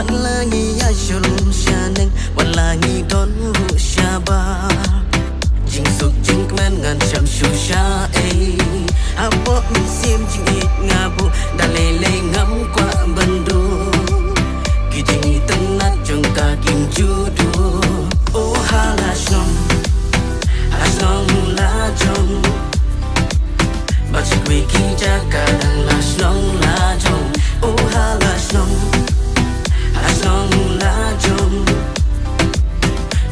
Walangi asyurun syaneng walangi don ru syaba jing suk jing kmen ngan syam syusha apo misim jing it ngabu dalele ngam kwa bendu kijing tenat jong kakim judu oh halasnom la jong bachik wiki jaka dan lasnom la jong oh halasnom la jong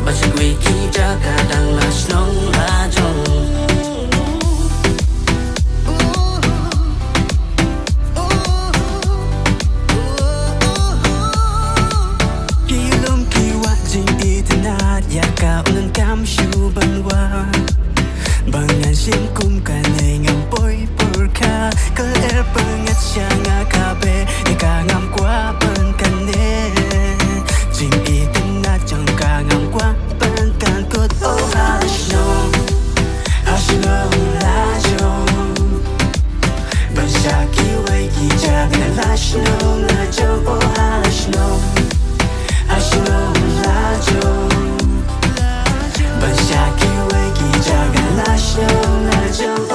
bachik wiki jaka dan lasnom la jong Ka ulang kam shu banwa bangan sim kum ka nei ngam poi por ka kal er pangat syanga ka be ka ngam kwa pan kan ne jing itna chang ka ngam kwa pan kan kot oh hashno la jong ban shaki wai ki jaga lashno la jong oh hashno la jong Bashaki weki jaga lasho na jump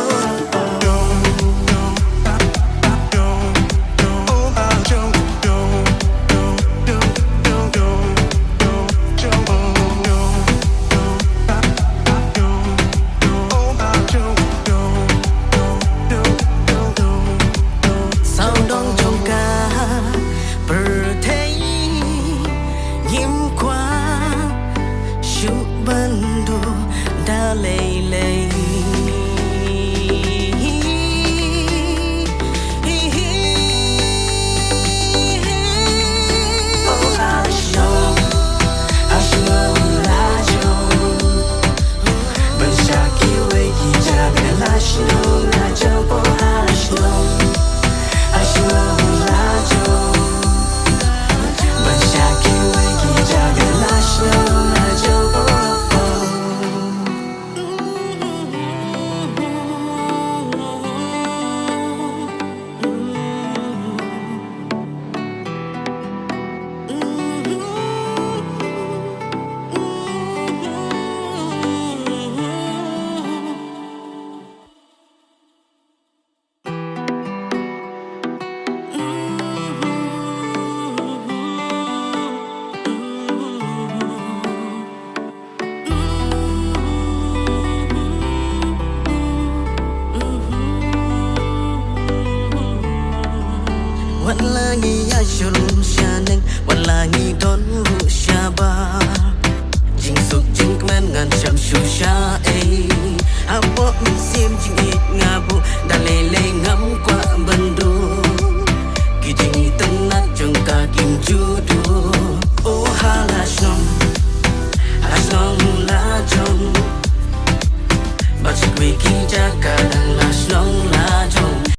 Bandu dalele oh hashno la jong bashaki weki jaga lashno la jong oh hashno la jong bashaki weki jaga lashno la jong Walangi asyurun syaneng walangi don ru syaba jing suk jing kmen ngan syam syusha apo misim jing it ngabu dalele ngam kwa bendu kijing tenat jong kakim judu